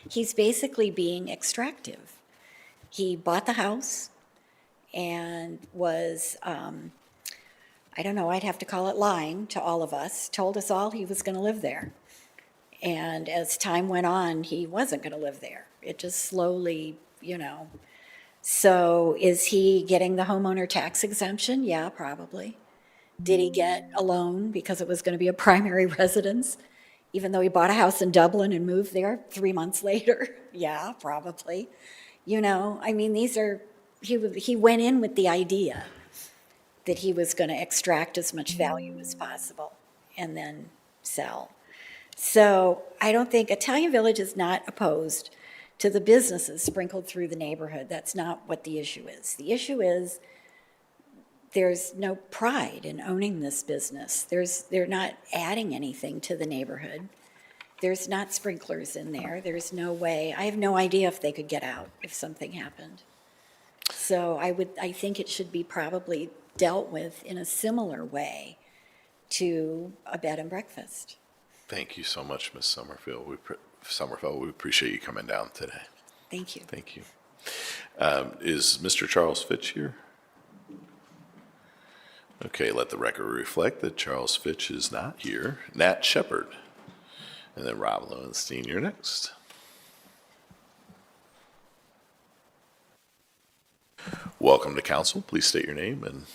G: He's basically being extractive. He bought the house and was, I don't know, I'd have to call it lying to all of us, told us all he was going to live there. And as time went on, he wasn't going to live there. It just slowly, So is he getting the homeowner tax exemption? Yeah, probably. Did he get a loan because it was going to be a primary residence, even though he bought a house in Dublin and moved there 3 months later? Yeah, probably. He went in with the idea that he was going to extract as much value as possible and then sell. So I don't think Italian Village is not opposed to the businesses sprinkled through the neighborhood. That's not what the issue is. The issue is there's no pride in owning this business. They're not adding anything to the neighborhood. There's not sprinklers in there. There's no way. I have no idea if they could get out if something happened. So I think it should be probably dealt with in a similar way to a bed and breakfast.
A: Thank you so much, Ms. Sommerfeld. We appreciate you coming down today.
G: Thank you.
A: Thank you. Is Mr. Charles Fitch here? Okay, let the record reflect that Charles Fitch is not here. Nat Shepard And then Rob Lowenstein, you're next. Welcome to council. Please state your name, and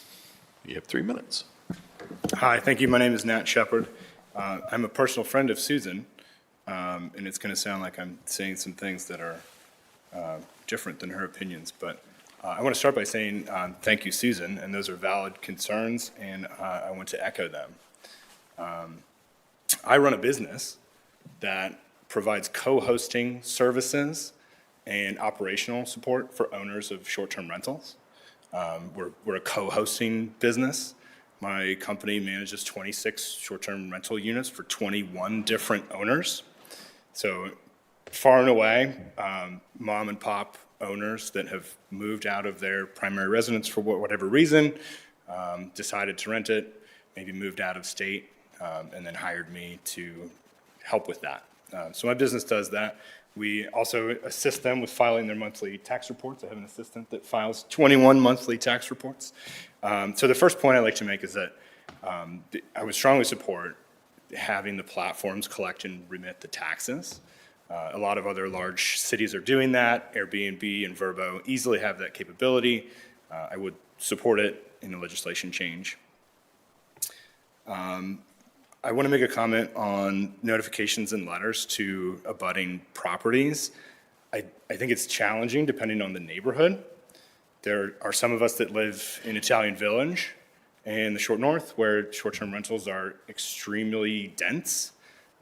A: you have 3 minutes.
H: Hi, thank you. My name is Nat Shepard. I'm a personal friend of Susan, and it's going to sound like I'm saying some things that are different than her opinions, but I want to start by saying thank you, Susan, and those are valid concerns, and I want to echo them. I run a business that provides co-hosting services and operational support for owners of short-term rentals. We're a co-hosting business. My company manages 26 short-term rental units for 21 different owners. So far and away, mom and pop owners that have moved out of their primary residence for whatever reason, decided to rent it, maybe moved out of state, and then hired me to help with that. So my business does that. We also assist them with filing their monthly tax reports. I have an assistant that files 21 monthly tax reports. So the first point I'd like to make is that I would strongly support having the platforms collect and remit the taxes. A lot of other large cities are doing that. Airbnb and Vrbo easily have that capability. I would support it in a legislation change. I want to make a comment on notifications and letters to abutting properties. I think it's challenging depending on the neighborhood. There are some of us that live in Italian Village in the short north where short-term rentals are extremely dense.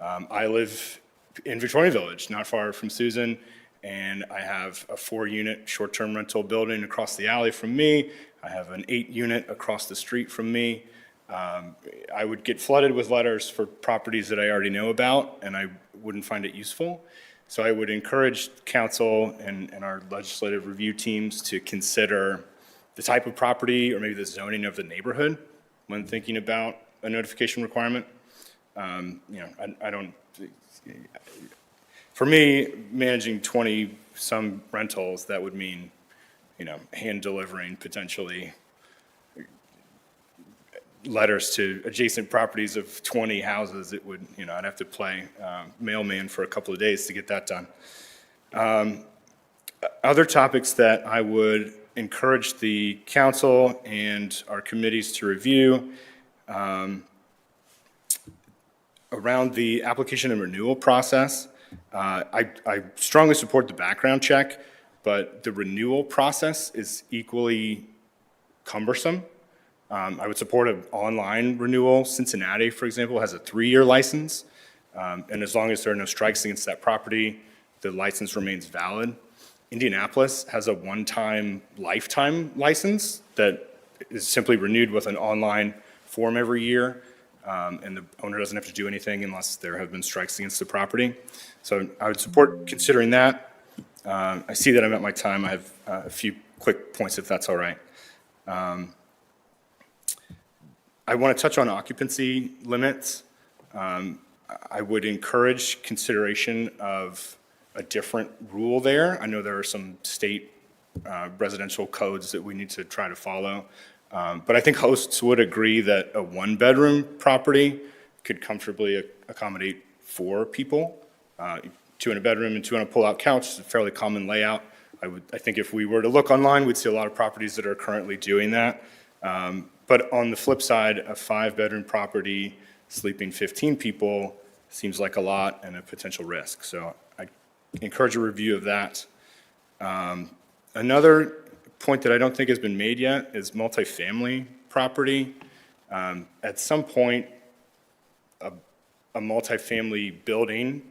H: I live in Victoria Village, not far from Susan, and I have a 4-unit short-term rental building across the alley from me. I have an 8-unit across the street from me. I would get flooded with letters for properties that I already know about, and I wouldn't find it useful. So I would encourage council and our legislative review teams to consider the type of property or maybe the zoning of the neighborhood when thinking about a notification requirement. I don't, for me, managing 20-some rentals, that would mean, hand delivering potentially letters to adjacent properties of 20 houses. It would, I'd have to play mailman for a couple of days to get that done. Other topics that I would encourage the council and our committees to review around the application and renewal process. I strongly support the background check, but the renewal process is equally cumbersome. I would support an online renewal. Cincinnati, for example, has a 3-year license, and as long as there are no strikes against that property, the license remains valid. Indianapolis has a one-time lifetime license that is simply renewed with an online form every year, and the owner doesn't have to do anything unless there have been strikes against the property. So I would support considering that. I see that I'm at my time. I have a few quick points, if that's all right. I want to touch on occupancy limits. I would encourage consideration of a different rule there. I know there are some state residential codes that we need to try to follow. But I think hosts would agree that a 1-bedroom property could comfortably accommodate 4 people. 2 in a bedroom and 2 on a pull-out couch is a fairly common layout. I think if we were to look online, we'd see a lot of properties that are currently doing that. But on the flip side, a 5-bedroom property sleeping 15 people seems like a lot and a potential risk. So I encourage a review of that. Another point that I don't think has been made yet is multifamily property. At some point, a multifamily building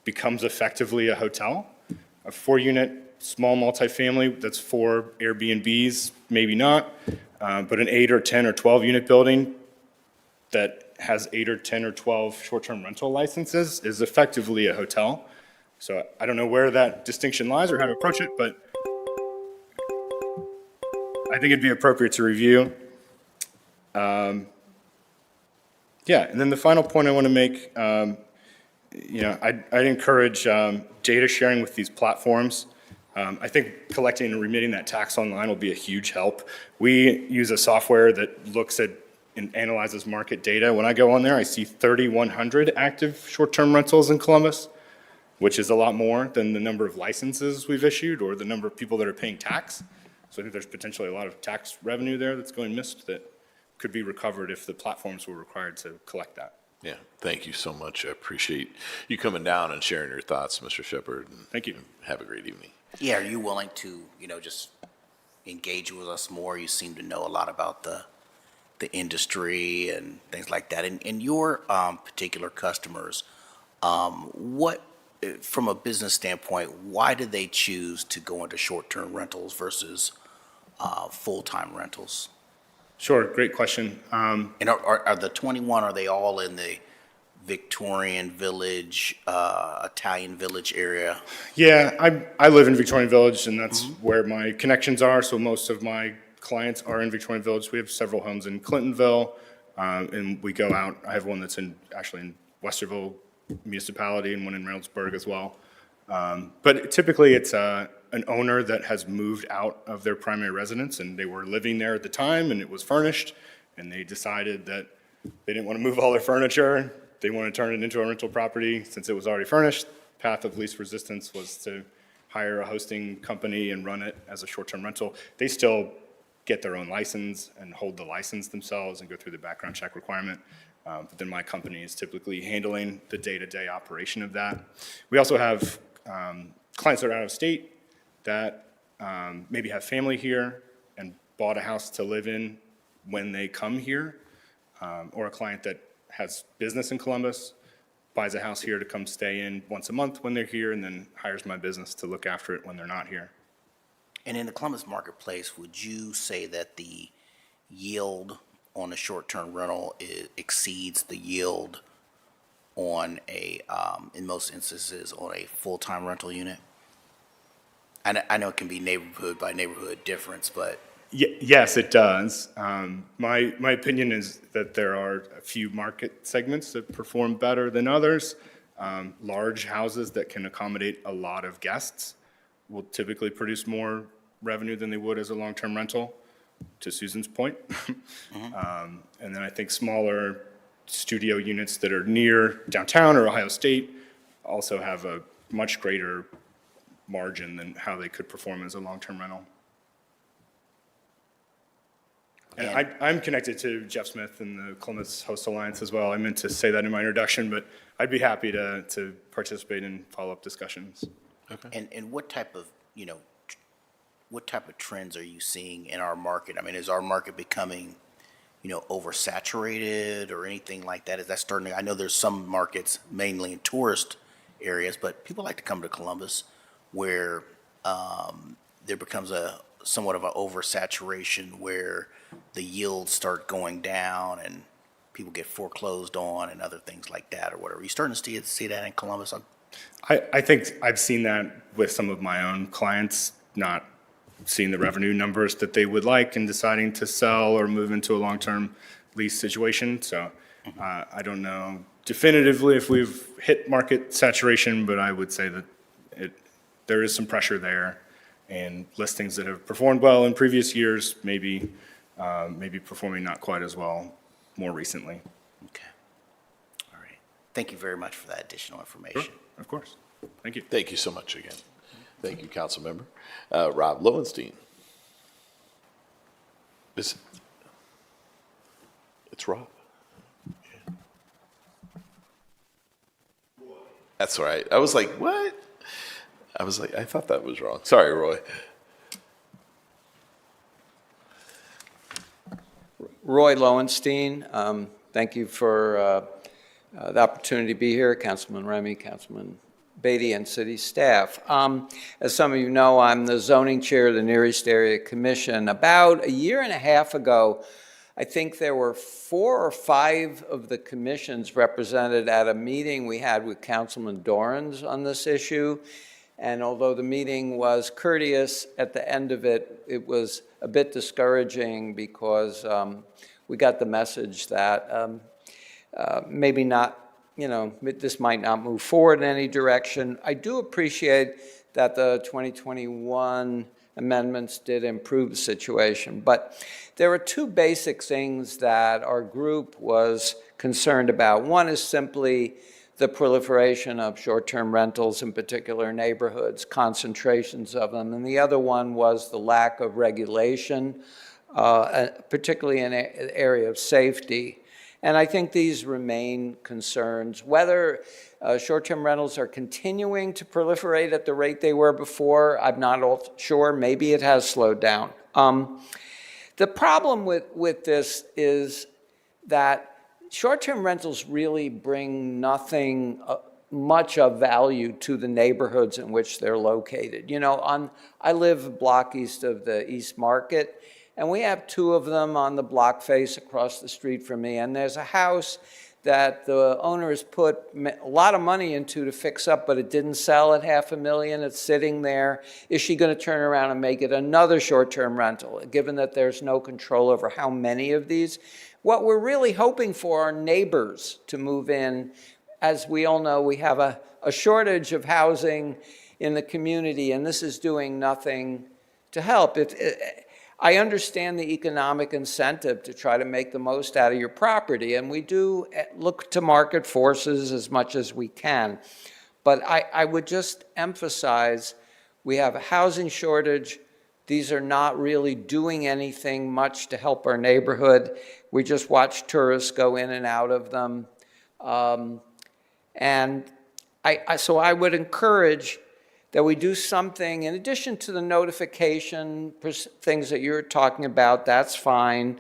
H: becomes effectively a hotel. A 4-unit small multifamily, that's 4 Airbnbs, maybe not, but an 8 or 10 or 12-unit building that has 8 or 10 or 12 short-term rental licenses is effectively a hotel. So I don't know where that distinction lies or how to approach it, but I think it'd be appropriate to review. And then the final point I want to make, I'd encourage data sharing with these platforms. I think collecting and remitting that tax online will be a huge help. We use a software that looks at and analyzes market data. When I go on there, I see 3,100 active short-term rentals in Columbus, which is a lot more than the number of licenses we've issued or the number of people that are paying tax. So I think there's potentially a lot of tax revenue there that's going missed that could be recovered if the platforms were required to collect that.
A: Yeah, thank you so much. I appreciate you coming down and sharing your thoughts, Mr. Shepherd. And
H: Thank you.
A: Have a great evening.
I: Yeah, are you willing to, just engage with us more? You seem to know a lot about the industry and things like that. And your particular customers, what, from a business standpoint, why did they choose to go into short-term rentals versus full-time rentals?
H: Sure, great question.
I: And are the 21, are they all in the Victorian Village, Italian Village area?
H: Yeah, I live in Victorian Village, and that's where my connections are. So most of my clients are in Victorian Village. We have several homes in Clintonville, and we go out. I have one that's actually in Westerville municipality and one in Reynoldsburg as well. But typically, it's an owner that has moved out of their primary residence, and they were living there at the time, and it was furnished, and they decided that they didn't want to move all their furniture. They want to turn it into a rental property since it was already furnished. Path of least resistance was to hire a hosting company and run it as a short-term rental. They still get their own license and hold the license themselves and go through the background check requirement. But then my company is typically handling the day-to-day operation of that. We also have clients that are out of state that maybe have family here and bought a house to live in when they come here, or a client that has business in Columbus, buys a house here to come stay in once a month when they're here, and then hires my business to look after it when they're not here.
I: And in the Columbus marketplace, would you say that the yield on a short-term rental exceeds the yield on in most instances, on a full-time rental unit? I know it can be neighborhood by neighborhood difference, but
H: Yes, it does. My opinion is that there are a few market segments that perform better than others. Large houses that can accommodate a lot of guests will typically produce more revenue than they would as a long-term rental, to Susan's point. And then I think smaller studio units that are near downtown or Ohio State also have a much greater margin than how they could perform as a long-term rental. And I'm connected to Jeff Smith and the Columbus Host Alliance as well. I meant to say that in my introduction, but I'd be happy to participate in follow-up discussions.
I: Okay. And what type of, what type of trends are you seeing in our market? I mean, is our market becoming, oversaturated or anything like that? Is that starting to, I know there's some markets, mainly in tourist areas, but people like to come to Columbus where there becomes somewhat of an oversaturation where the yields start going down and people get foreclosed on and other things like that or whatever. Are you starting to see that in Columbus?
H: I think I've seen that with some of my own clients, not seeing the revenue numbers that they would like and deciding to sell or move into a long-term lease situation. So I don't know definitively if we've hit market saturation, but I would say that there is some pressure there, and listings that have performed well in previous years maybe performing not quite as well more recently.
I: Okay. All right. Thank you very much for that additional information.
H: Sure, of course. Thank you.
A: Thank you so much again. Thank you, council member. Rob Lowenstein. It's Rob. Yeah. That's all right. I was like, what? I thought that was wrong. Sorry, Roy.
J: Roy Lowenstein, thank you for the opportunity to be here, Councilman Remy, Councilman Beatty, and city staff. As some of you know, I'm the zoning chair of the Near East Area Commission. About a year and a half ago, I think there were 4 or 5 of the commissions represented at a meeting we had with Councilman Dorans on this issue. And although the meeting was courteous, at the end of it, it was a bit discouraging because we got the message that maybe not, this might not move forward in any direction. I do appreciate that the 2021 amendments did improve the situation. But there are two basic things that our group was concerned about. One is simply the proliferation of short-term rentals in particular neighborhoods, concentrations of them. And the other one was the lack of regulation, particularly in the area of safety. And I think these remain concerns. Whether short-term rentals are continuing to proliferate at the rate they were before, I'm not all sure. Maybe it has slowed down. The problem with this is that short-term rentals really bring nothing much of value to the neighborhoods in which they're located. You know, I live a block east of the East Market, and we have two of them on the block face across the street from me. And there's a house that the owner has put a lot of money into to fix up, but it didn't sell at $500,000. It's sitting there. Is she going to turn around and make it another short-term rental, given that there's no control over how many of these? What we're really hoping for are neighbors to move in. As we all know, we have a shortage of housing in the community, and this is doing nothing to help. I understand the economic incentive to try to make the most out of your property, and we do look to market forces as much as we can. But I would just emphasize we have a housing shortage. These are not really doing anything much to help our neighborhood. We just watch tourists go in and out of them. So I would encourage that we do something, in addition to the notification, things that you're talking about, that's fine,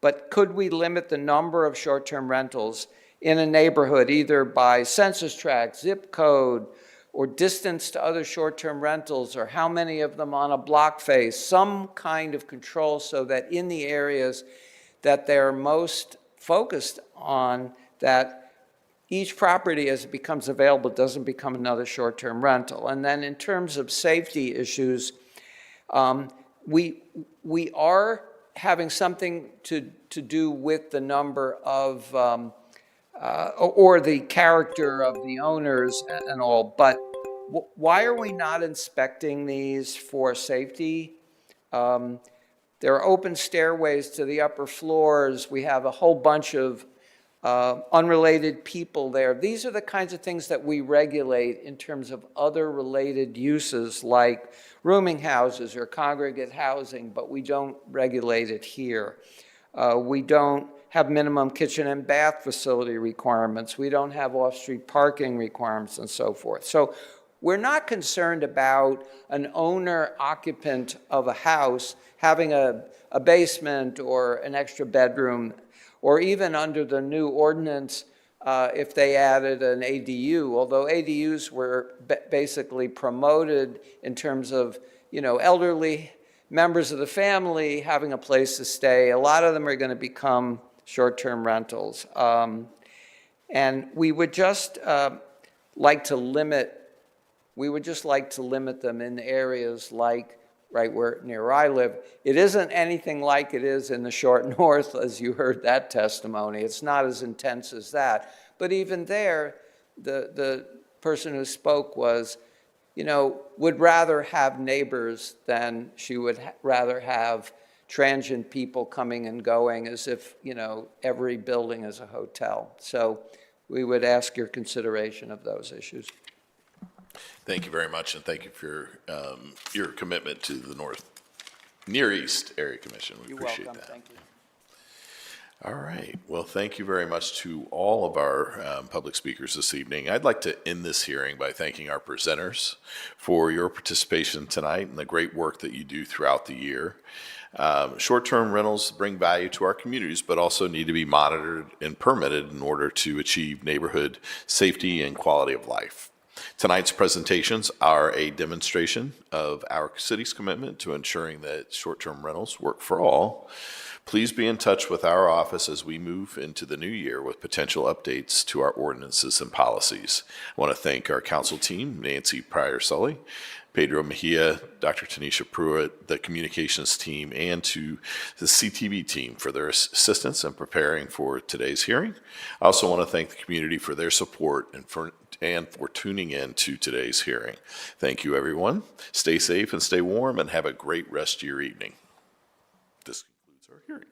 J: but could we limit the number of short-term rentals in a neighborhood, either by census tract, zip code, or distance to other short-term rentals, or how many of them on a block face, some kind of control so that in the areas that they're most focused on, that each property as it becomes available doesn't become another short-term rental. And then in terms of safety issues, we are having something to do with the number of, or the character of the owners and all, but why are we not inspecting these for safety? There are open stairways to the upper floors. We have a whole bunch of unrelated people there. These are the kinds of things that we regulate in terms of other related uses like rooming houses or congregate housing, but we don't regulate it here. We don't have minimum kitchen and bath facility requirements. We don't have off-street parking requirements and so forth. So we're not concerned about an owner occupant of a house having a basement or an extra bedroom, or even under the new ordinance, if they added an ADU, although ADUs were basically promoted in terms of, you know, elderly members of the family having a place to stay. A lot of them are going to become short-term rentals. And we would just like to limit them in areas like right near I live. It isn't anything like it is in the short north, as you heard that testimony. It's not as intense as that. But even there, the person who spoke was, you know, would rather have neighbors than she would rather have transient people coming and going, as if, you know, every building is a hotel. So we would ask your consideration of those issues.
A: Thank you very much, and thank you for your commitment to the Near East Area Commission. We appreciate that.
J: Thank you.
A: All right. Well, thank you very much to all of our public speakers this evening. I'd like to end this hearing by thanking our presenters for your participation tonight and the great work that you do throughout the year. Short-term rentals bring value to our communities, but also need to be monitored and permitted in order to achieve neighborhood safety and quality of life. Tonight's presentations are a demonstration of our city's commitment to ensuring that short-term rentals work for all. Please be in touch with our office as we move into the new year with potential updates to our ordinances and policies. I want to thank our council team, Nancy Pryor-Sully, Pedro Mejia, Dr. Tanisha Pruitt, the communications team, and to the CTV team for their assistance in preparing for today's hearing. I also want to thank the community for their support and for tuning in to today's hearing. Thank you, everyone. Stay safe and stay warm, and have a great rest of your evening. This concludes our hearing.